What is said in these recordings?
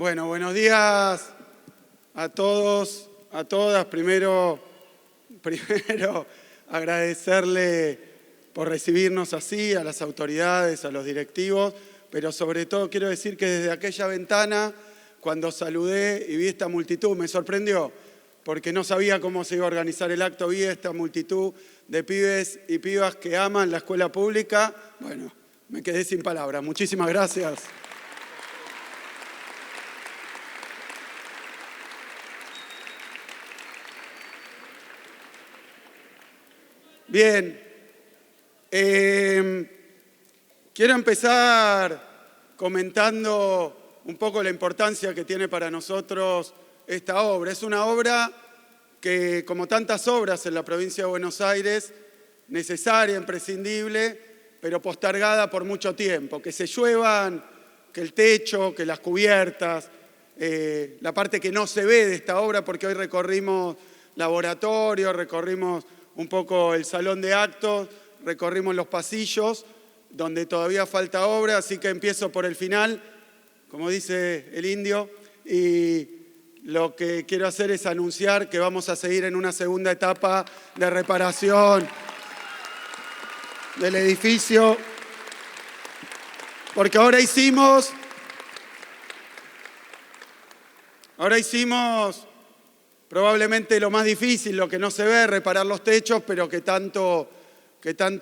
Bueno, buenos días a todos, a todas. Primero agradecerle por recibirnos así, a las autoridades, a los directivos, pero sobre todo quiero decir que desde aquella ventana, cuando saludé y vi esta multitud, me sorprendió, porque no sabía cómo se iba a organizar el acto, vi esta multitud de pibes y pibas que aman la escuela pública. Bueno, me quedé sin palabras. Muchísimas gracias. Bien, quiero empezar comentando un poco la importancia que tiene para nosotros esta obra. Es una obra que, como tantas obras en la provincia de Buenos Aires, necesaria, imprescindible, pero postergada por mucho tiempo. Que se lluevan, que el techo, que las cubiertas, la parte que no se ve de esta obra, porque hoy recorrimos laboratorio, recorrimos un poco el salón de actos, recorrimos los pasillos, donde todavía falta obra, así que empiezo por el final, como dice el indio, y lo que quiero hacer es anunciar que vamos a seguir en una segunda etapa de reparación del edificio, porque ahora hicimos probablemente lo más difícil, lo que no se ve, reparar los techos, pero que tanto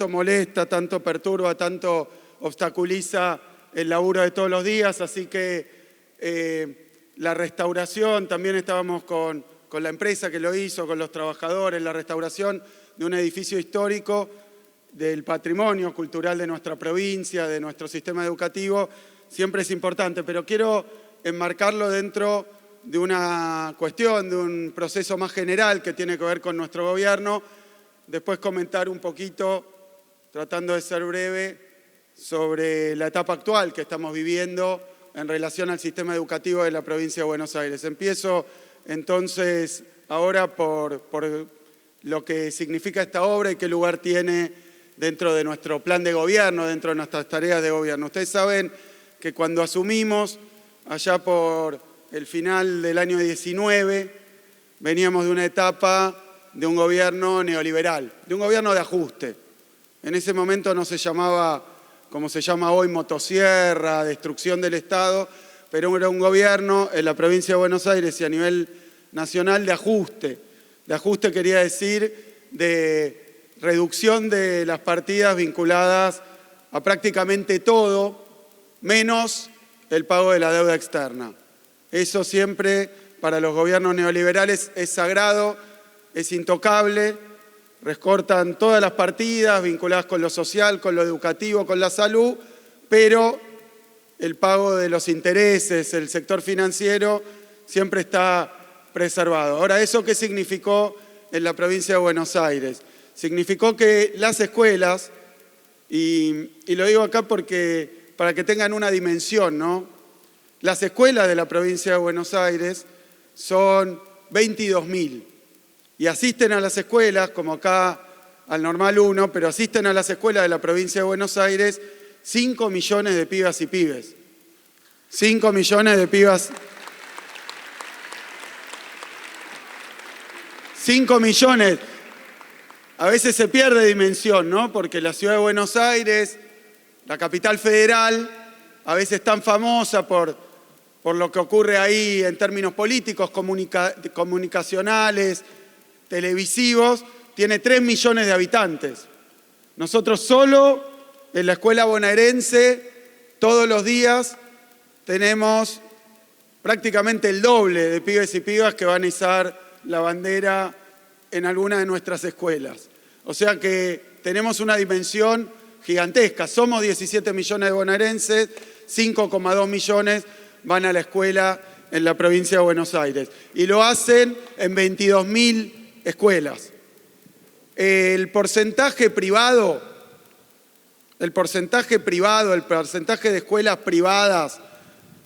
molesta, tanto perturba, tanto obstaculiza el laburo de todos los días. Así que la restauración, también estábamos con la empresa que lo hizo, con los trabajadores, la restauración de un edificio histórico del patrimonio cultural de nuestra provincia, de nuestro sistema educativo, siempre es importante, pero quiero enmarcarlo dentro de una cuestión, de un proceso más general que tiene que ver con nuestro gobierno. Después comentar un poquito, tratando de ser breve, sobre la etapa actual que estamos viviendo en relación al sistema educativo de la provincia de Buenos Aires. Empiezo entonces ahora por lo que significa esta obra y qué lugar tiene dentro de nuestro plan de gobierno, dentro de nuestras tareas de gobierno. Ustedes saben que cuando asumimos, allá por el final del año 19, veníamos de una etapa de un gobierno neoliberal, de un gobierno de ajuste. En ese momento no se llamaba, como se llama hoy, motosierra, destrucción del Estado, pero era un gobierno en la provincia de Buenos Aires y a nivel nacional de ajuste. De ajuste quería decir de reducción de las partidas vinculadas a prácticamente todo, menos el pago de la deuda externa. Eso siempre para los gobiernos neoliberales es sagrado, es intocable, recortan todas las partidas vinculadas con lo social, con lo educativo, con la salud, pero el pago de los intereses, el sector financiero, siempre está preservado. Ahora, ¿eso qué significó en la provincia de Buenos Aires? Significó que las escuelas, y lo digo acá porque para que tengan una dimensión, ¿no? Las escuelas de la provincia de Buenos Aires son 22.000 y asisten a las escuelas, como acá al Normal 1, pero asisten a las escuelas de la provincia de Buenos Aires 5 millones de pibas y pibes. 5 millones de pibas. 5 millones. A veces se pierde dimensión, ¿no? Porque la ciudad de Buenos Aires, la capital federal, a veces es tan famosa por lo que ocurre ahí en términos políticos, comunicacionales, televisivos, tiene 3 millones de habitantes. Nosotros solo en la escuela bonaerense, todos los días, tenemos prácticamente el doble de pibes y pibas que van a izar la bandera en alguna de nuestras escuelas. O sea que tenemos una dimensión gigantesca. Somos 17 millones de bonaerenses, 5,2 millones van a la escuela en la provincia de Buenos Aires. Y lo hacen en 22.000 escuelas. El porcentaje privado, el porcentaje de escuelas privadas,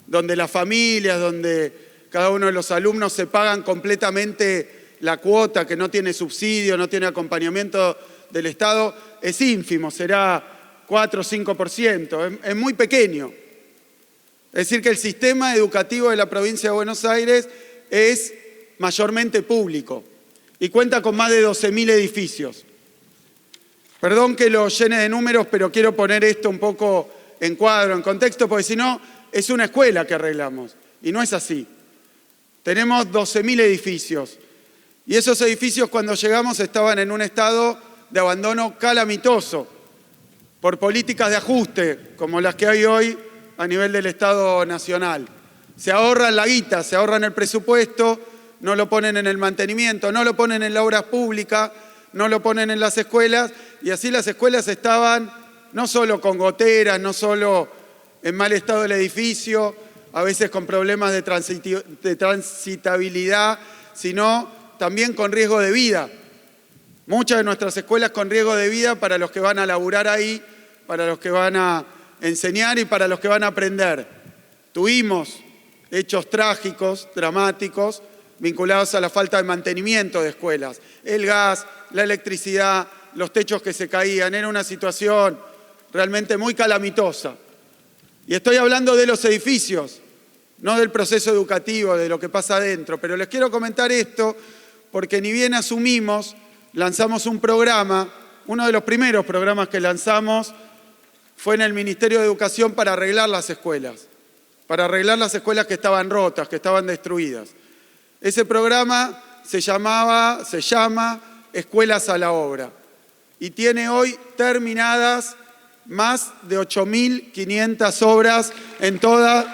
donde las familias, donde cada uno de los alumnos se pagan completamente la cuota, que no tiene subsidio, no tiene acompañamiento del Estado, es ínfimo, será 4 o 5%, es muy pequeño. Es decir, que el sistema educativo de la provincia de Buenos Aires es mayormente público y cuenta con más de 12.000 edificios. Perdón que lo llene de números, pero quiero poner esto un poco en cuadro, en contexto, porque si no, es una escuela que arreglamos. Y no es así. Tenemos 12.000 edificios. Y esos edificios, cuando llegamos, estaban en un estado de abandono calamitoso por políticas de ajuste, como las que hay hoy a nivel del Estado Nacional. Se ahorran la guita, se ahorran el presupuesto, no lo ponen en el mantenimiento, no lo ponen en las obras públicas, no lo ponen en las escuelas, y así las escuelas estaban no solo con goteras, no solo en mal estado del edificio, a veces con problemas de transitabilidad, sino también con riesgo de vida. Muchas de nuestras escuelas con riesgo de vida para los que van a laburar ahí, para los que van a enseñar y para los que van a aprender. Tuvimos hechos trágicos, dramáticos, vinculados a la falta de mantenimiento de escuelas. El gas, la electricidad, los techos que se caían, era una situación realmente muy calamitosa. Y estoy hablando de los edificios, no del proceso educativo, de lo que pasa adentro. Pero les quiero comentar esto porque ni bien asumimos, lanzamos un programa, uno de los primeros programas que lanzamos fue en el Ministerio de Educación para arreglar las escuelas que estaban rotas, que estaban destruidas. Ese programa se llama Escuelas a la Obra y tiene hoy terminadas más de 8.500 obras en toda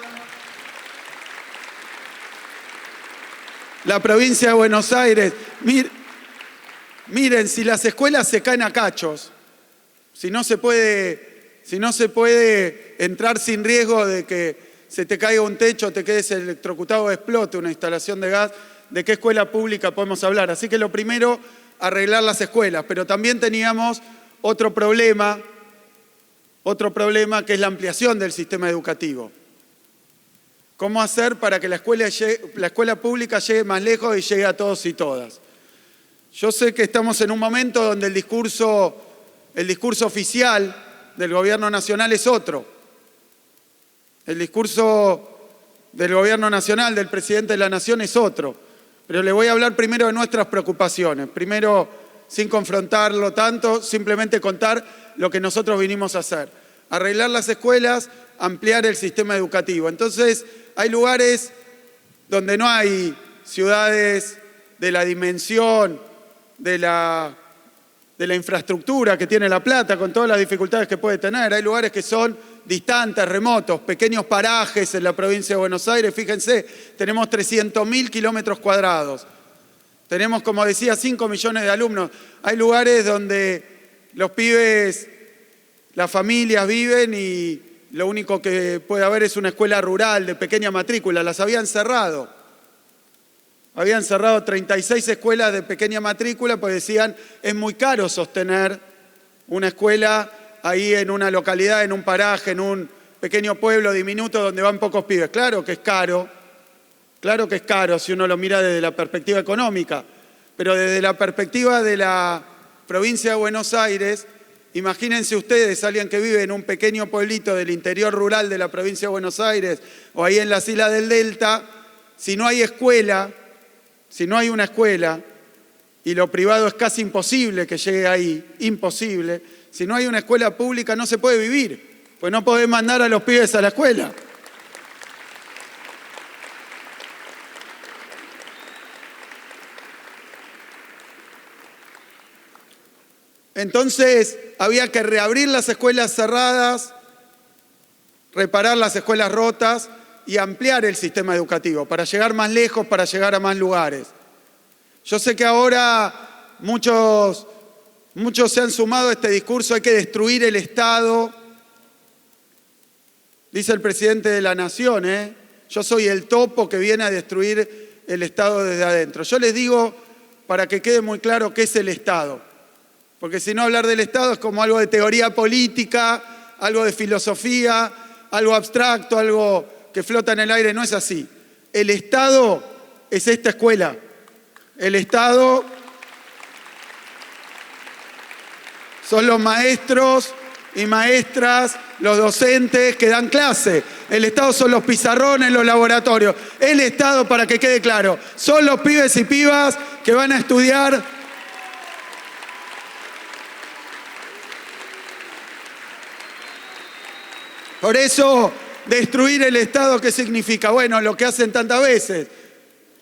la provincia de Buenos Aires. Miren, si las escuelas se caen a cachos, si no se puede entrar sin riesgo de que se te caiga un techo, te quedes electrocutado o explote una instalación de gas, ¿de qué escuela pública podemos hablar? Así que lo primero, arreglar las escuelas, pero también teníamos otro problema que es la ampliación del sistema educativo. ¿Cómo hacer para que la escuela pública llegue más lejos y llegue a todos y todas? Yo sé que estamos en un momento donde el discurso oficial del gobierno nacional es otro. El discurso del gobierno nacional, del presidente de la Nación, es otro. Pero le voy a hablar primero de nuestras preocupaciones. Primero, sin confrontarlo tanto, simplemente contar lo que nosotros vinimos a hacer. Arreglar las escuelas, ampliar el sistema educativo. Entonces, hay lugares donde no hay ciudades de la dimensión, de la infraestructura que tiene La Plata, con todas las dificultades que puede tener. Hay lugares que son distantes, remotos, pequeños parajes en la provincia de Buenos Aires. Fíjense, tenemos 300.000 kilómetros cuadrados. Tenemos, como decía, 5 millones de alumnos. Hay lugares donde los pibes, las familias viven y lo único que puede haber es una escuela rural de pequeña matrícula. Las habían cerrado. Habían cerrado 36 escuelas de pequeña matrícula porque decían es muy caro sostener una escuela ahí en una localidad, en un paraje, en un pequeño pueblo diminuto donde van pocos pibes. Claro que es caro si uno lo mira desde la perspectiva económica, pero desde la perspectiva de la provincia de Buenos Aires, imagínense ustedes, alguien que vive en un pequeño pueblito del interior rural de la provincia de Buenos Aires o ahí en las islas del Delta, si no hay escuela, si no hay una escuela, y lo privado es casi imposible que llegue ahí, imposible, si no hay una escuela pública no se puede vivir, pues no podés mandar a los pibes a la escuela. Entonces había que reabrir las escuelas cerradas, reparar las escuelas rotas y ampliar el sistema educativo para llegar más lejos, para llegar a más lugares. Yo sé que ahora muchos se han sumado a este discurso, hay que destruir el Estado. Dice el presidente de la Nación, yo soy el topo que viene a destruir el Estado desde adentro. Yo les digo, para que quede muy claro, qué es el Estado. Porque si no, hablar del Estado es como algo de teoría política, algo de filosofía, algo abstracto, algo que flota en el aire. No es así. El Estado es esta escuela. El Estado son los maestros y maestras, los docentes que dan clase. El Estado son los pizarrones, los laboratorios. El Estado, para que quede claro, son los pibes y pibas que van a estudiar. Por eso, destruir el Estado, ¿qué significa? Bueno, lo que hacen tantas veces.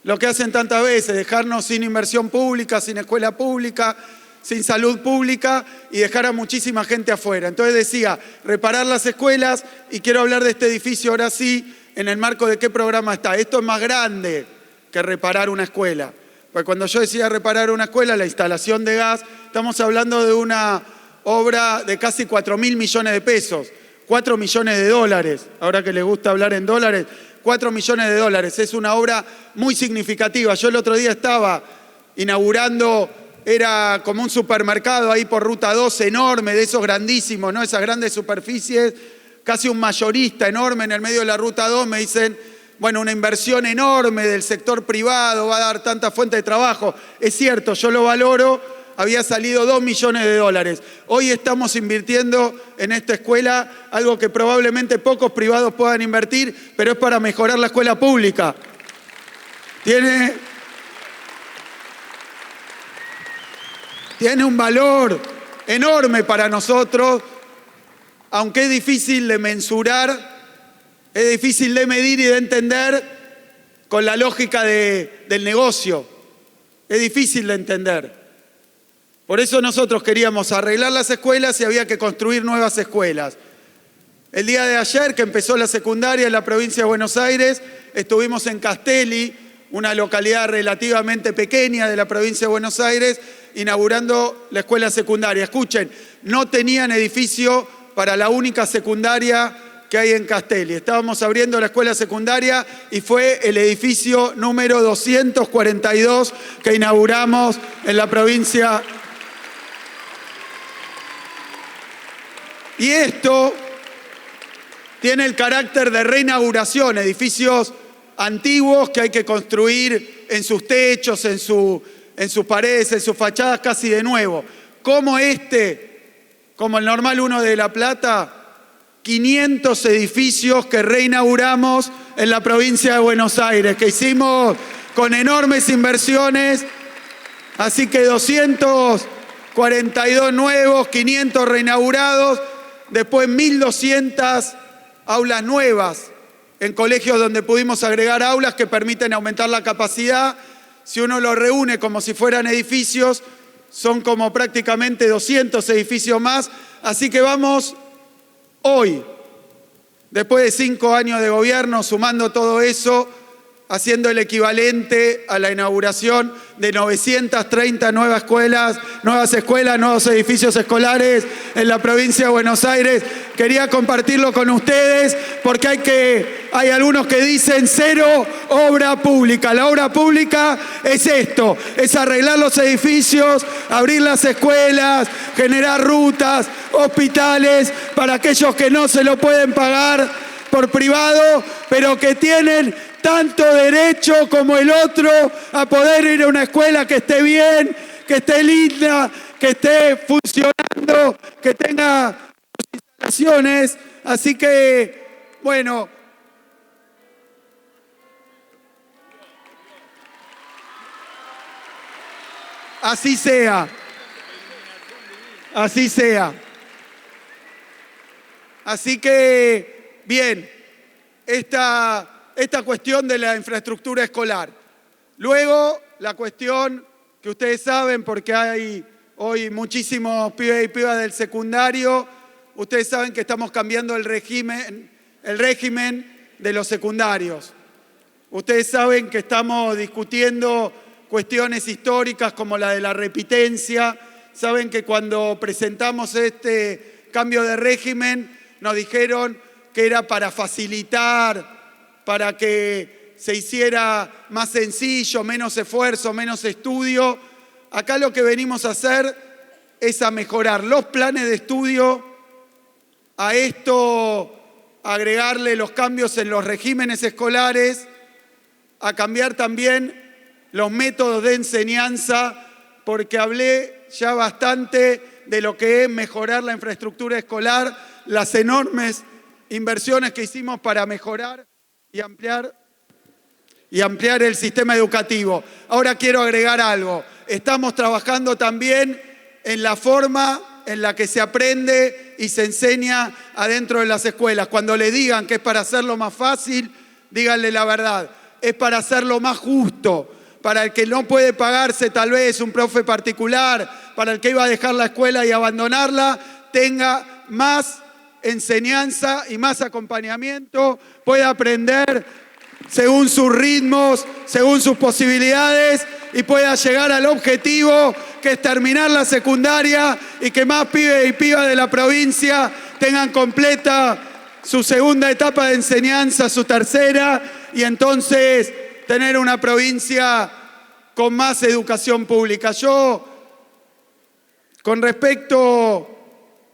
Dejarnos sin inversión pública, sin escuela pública, sin salud pública y dejar a muchísima gente afuera. Entonces decía, reparar las escuelas, y quiero hablar de este edificio ahora sí, en el marco de qué programa está. Esto es más grande que reparar una escuela. Pues cuando yo decía reparar una escuela, la instalación de gas, estamos hablando de una obra de casi 4.000 millones de pesos, 4 millones de dólares, ahora que les gusta hablar en dólares, 4 millones de dólares, es una obra muy significativa. Yo el otro día estaba inaugurando, era como un supermercado ahí por Ruta 2, enorme, de esos grandísimos, ¿no? Esas grandes superficies, casi un mayorista enorme en el medio de la Ruta 2, me dicen, bueno, una inversión enorme del sector privado, va a dar tanta fuente de trabajo. Es cierto, yo lo valoro, había salido 2 millones de dólares. Hoy estamos invirtiendo en esta escuela algo que probablemente pocos privados puedan invertir, pero es para mejorar la escuela pública. Tiene un valor enorme para nosotros, aunque es difícil de mensurar, es difícil de medir y de entender con la lógica del negocio. Es difícil de entender. Por eso nosotros queríamos arreglar las escuelas y había que construir nuevas escuelas. El día de ayer, que empezó la secundaria en la provincia de Buenos Aires, estuvimos en Castelli, una localidad relativamente pequeña de la provincia de Buenos Aires, inaugurando la escuela secundaria. Escuchen, no tenían edificio para la única secundaria que hay en Castelli. Estábamos abriendo la escuela secundaria y fue el edificio número 242 que inauguramos en la provincia. Y esto tiene el carácter de reinauguración, edificios antiguos que hay que construir en sus techos, en sus paredes, en sus fachadas casi de nuevo. Como el Normal 1 de La Plata, 500 edificios que reinauguramos en la provincia de Buenos Aires, que hicimos con enormes inversiones, así que 242 nuevos, 500 reinaugurados, después 1.200 aulas nuevas en colegios donde pudimos agregar aulas que permiten aumentar la capacidad. Si uno lo reúne como si fueran edificios, son como prácticamente 200 edificios más. Así que vamos hoy, después de 5 años de gobierno, sumando todo eso, haciendo el equivalente a la inauguración de 930 nuevas escuelas, nuevos edificios escolares en la provincia de Buenos Aires. Quería compartirlo con ustedes porque hay algunos que dicen cero obra pública. La obra pública es esto, es arreglar los edificios, abrir las escuelas, generar rutas, hospitales para aquellos que no se lo pueden pagar por privado, pero que tienen tanto derecho como el otro a poder ir a una escuela que esté bien, que esté linda, que esté funcionando, que tenga instalaciones. Así que, bueno, así sea. Así sea. Así que, bien, esta cuestión de la infraestructura escolar. Luego, la cuestión que ustedes saben, porque hay hoy muchísimos pibes y pibas del secundario, ustedes saben que estamos cambiando el régimen de los secundarios. Ustedes saben que estamos discutiendo cuestiones históricas como la de la repitencia. Saben que cuando presentamos este cambio de régimen nos dijeron que era para facilitar, para que se hiciera más sencillo, menos esfuerzo, menos estudio. Acá lo que venimos a hacer es a mejorar los planes de estudio, a esto agregarle los cambios en los regímenes escolares, a cambiar también los métodos de enseñanza, porque hablé ya bastante de lo que es mejorar la infraestructura escolar, las enormes inversiones que hicimos para mejorar y ampliar el sistema educativo. Ahora quiero agregar algo. Estamos trabajando también en la forma en la que se aprende y se enseña adentro de las escuelas. Cuando le digan que es para hacerlo más fácil, díganle la verdad. Es para hacerlo más justo, para el que no puede pagarse tal vez un profe particular, para el que iba a dejar la escuela y abandonarla, tenga más enseñanza y más acompañamiento, pueda aprender según sus ritmos, según sus posibilidades y pueda llegar al objetivo que es terminar la secundaria y que más pibes y pibas de la provincia tengan completa su segunda etapa de enseñanza, su tercera, y entonces tener una provincia con más educación pública. Yo, con respecto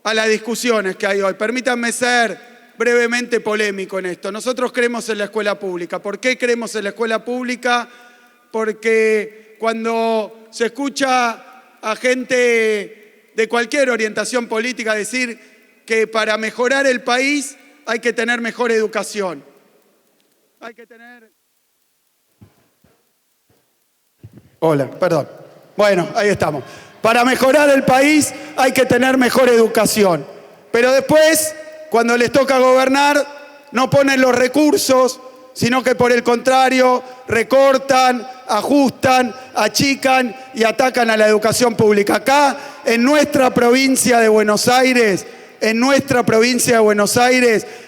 a las discusiones que hay hoy, permítanme ser brevemente polémico en esto. Nosotros creemos en la escuela pública. ¿Por qué creemos en la escuela pública? Porque cuando se escucha a gente de cualquier orientación política decir que para mejorar el país hay que tener mejor educación. Hay que tener... Hola, perdón. Bueno, ahí estamos. Para mejorar el país hay que tener mejor educación. Pero después, cuando les toca gobernar, no ponen los recursos, sino que por el contrario recortan, ajustan, achican y atacan a la educación pública. Acá, en nuestra provincia de Buenos Aires,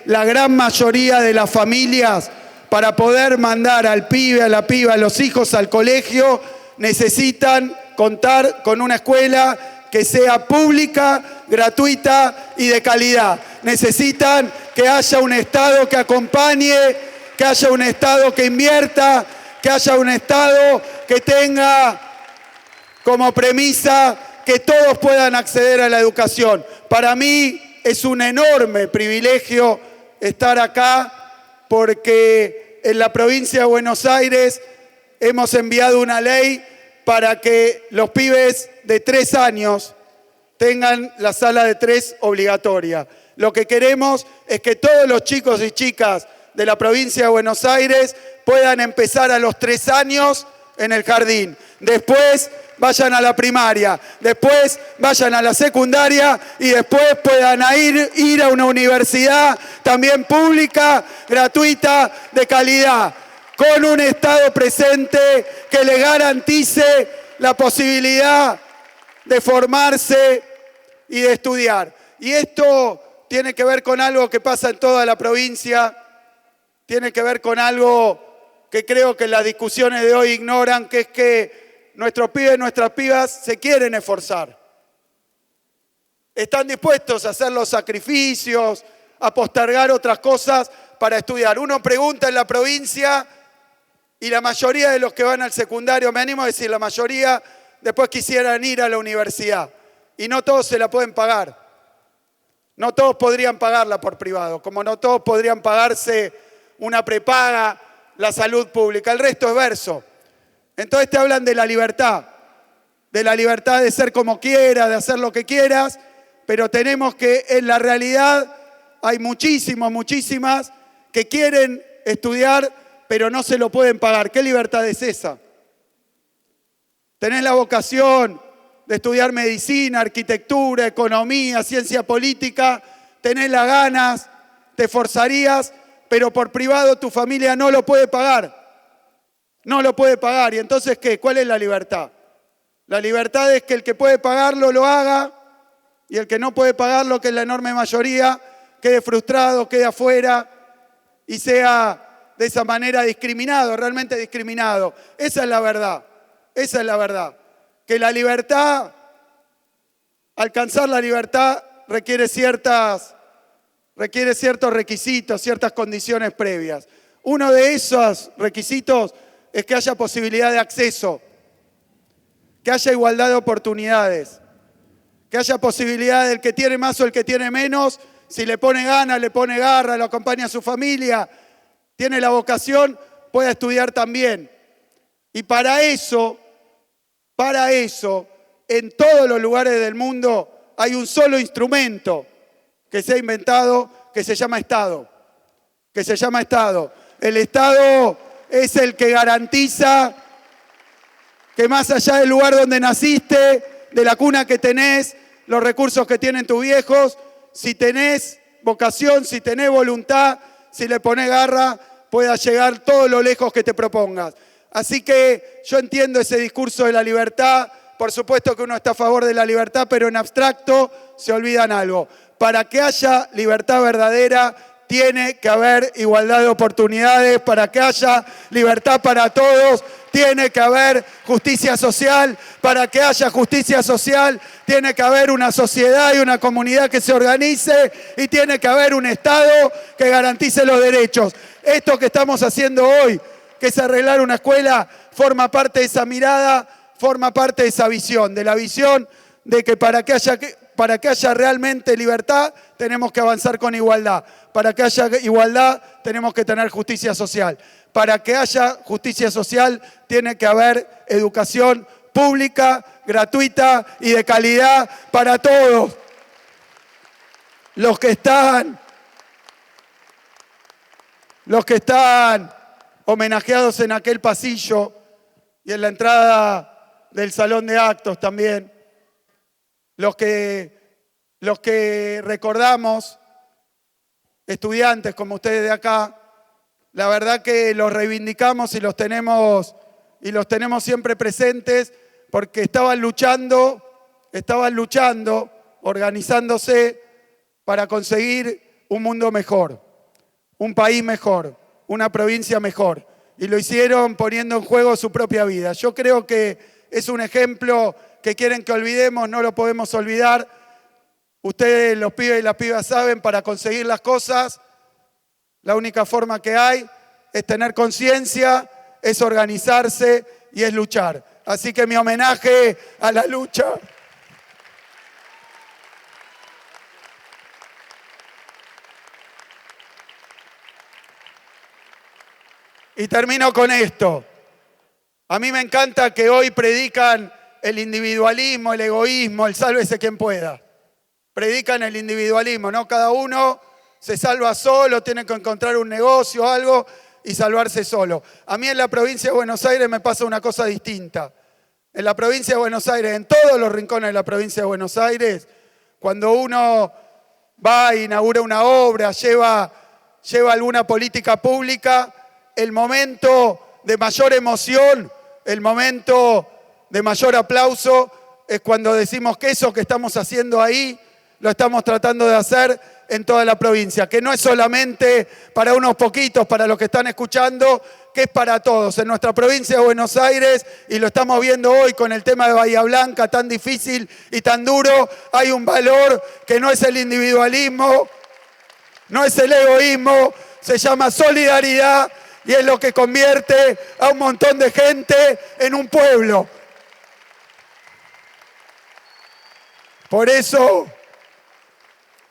la gran mayoría de las familias, para poder mandar al pibe, a la piba, a los hijos al colegio, necesitan contar con una escuela que sea pública, gratuita y de calidad. Necesitan que haya un Estado que acompañe, que haya un Estado que invierta, que haya un Estado que tenga como premisa que todos puedan acceder a la educación. Para mí es un enorme privilegio estar acá porque en la provincia de Buenos Aires hemos enviado una ley para que los pibes de 3 años tengan la sala de 3 obligatoria. Lo que queremos es que todos los chicos y chicas de la provincia de Buenos Aires puedan empezar a los 3 años en el jardín. Después vayan a la primaria, después vayan a la secundaria y después puedan ir a una universidad también pública, gratuita, de calidad, con un Estado presente que le garantice la posibilidad de formarse y de estudiar. Y esto tiene que ver con algo que pasa en toda la provincia, tiene que ver con algo que creo que las discusiones de hoy ignoran, que es que nuestros pibes y nuestras pibas se quieren esforzar. Están dispuestos a hacer los sacrificios, a postergar otras cosas para estudiar. Uno pregunta en la provincia y la mayoría de los que van al secundario, me animo a decir, la mayoría después quisieran ir a la universidad. Y no todos se la pueden pagar. No todos podrían pagarla por privado, como no todos podrían pagarse una prepaga, la salud pública. El resto es verso. Entonces te hablan de la libertad de ser como quieras, de hacer lo que quieras, pero tenemos que, en la realidad, hay muchísimas que quieren estudiar, pero no se lo pueden pagar. ¿Qué libertad es esa? Tenés la vocación de estudiar medicina, arquitectura, economía, ciencia política, tenés las ganas, te esforzarías, pero por privado tu familia no lo puede pagar. No lo puede pagar. ¿Y entonces qué? ¿Cuál es la libertad? La libertad es que el que puede pagarlo lo haga y el que no puede pagarlo, que es la enorme mayoría, quede frustrado, quede afuera y sea de esa manera discriminado, realmente discriminado. Esa es la verdad. Esa es la verdad. Que la libertad, alcanzar la libertad requiere ciertos requisitos, ciertas condiciones previas. Uno de esos requisitos es que haya posibilidad de acceso, que haya igualdad de oportunidades, que haya posibilidad del que tiene más o el que tiene menos, si le pone ganas, le pone garra, lo acompaña a su familia, tiene la vocación, pueda estudiar también. Y para eso, en todos los lugares del mundo hay un solo instrumento que se ha inventado que se llama Estado. El Estado es el que garantiza que más allá del lugar donde naciste, de la cuna que tenés, los recursos que tienen tus viejos, si tenés vocación, si tenés voluntad, si le ponés garra, puedas llegar todo lo lejos que te propongas. Así que yo entiendo ese discurso de la libertad. Por supuesto que uno está a favor de la libertad, pero en abstracto se olvidan algo. Para que haya libertad verdadera, tiene que haber igualdad de oportunidades. Para que haya libertad para todos, tiene que haber justicia social. Para que haya justicia social, tiene que haber una sociedad y una comunidad que se organice y tiene que haber un Estado que garantice los derechos. Esto que estamos haciendo hoy, que es arreglar una escuela, forma parte de esa mirada, forma parte de esa visión, de la visión de que para que haya realmente libertad tenemos que avanzar con igualdad. Para que haya igualdad tenemos que tener justicia social. Para que haya justicia social tiene que haber educación pública, gratuita y de calidad para todos. Los que están homenajeados en aquel pasillo y en la entrada del salón de actos también, los que recordamos, estudiantes como ustedes de acá, la verdad que los reivindicamos y los tenemos siempre presentes porque estaban luchando, organizándose para conseguir un mundo mejor, un país mejor, una provincia mejor. Y lo hicieron poniendo en juego su propia vida. Yo creo que es un ejemplo que quieren que olvidemos, no lo podemos olvidar. Ustedes, los pibes y las pibas, saben, para conseguir las cosas, la única forma que hay es tener conciencia, es organizarse y es luchar. Así que mi homenaje a la lucha. Y termino con esto. A mí me encanta que hoy predican el individualismo, el egoísmo, el sálvese quien pueda. Predican el individualismo, ¿no? Cada uno se salva solo, tiene que encontrar un negocio, algo y salvarse solo. A mí en la provincia de Buenos Aires me pasa una cosa distinta. En la provincia de Buenos Aires, en todos los rincones de la provincia de Buenos Aires, cuando uno va e inaugura una obra, lleva alguna política pública, el momento de mayor emoción, el momento de mayor aplauso es cuando decimos que eso que estamos haciendo ahí lo estamos tratando de hacer en toda la provincia, que no es solamente para unos poquitos, para los que están escuchando, que es para todos. En nuestra provincia de Buenos Aires, y lo estamos viendo hoy con el tema de Bahía Blanca, tan difícil y tan duro, hay un valor que no es el individualismo, no es el egoísmo, se llama solidaridad y es lo que convierte a un montón de gente en un pueblo. Por eso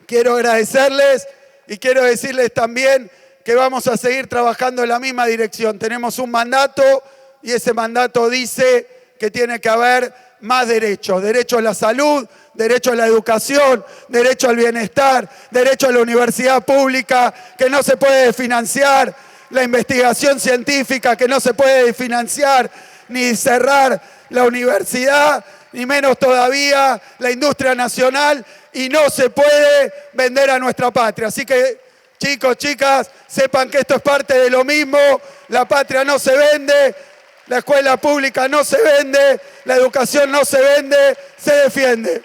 quiero agradecerles y quiero decirles también que vamos a seguir trabajando en la misma dirección. Tenemos un mandato y ese mandato dice que tiene que haber más derechos. Derecho a la salud, derecho a la educación, derecho al bienestar, derecho a la universidad pública que no se puede financiar, la investigación científica que no se puede financiar, ni cerrar la universidad, ni menos todavía la industria nacional, y no se puede vender a nuestra patria. Así que, chicos, chicas, sepan que esto es parte de lo mismo. La patria no se vende, la escuela pública no se vende, la educación no se vende, se defiende.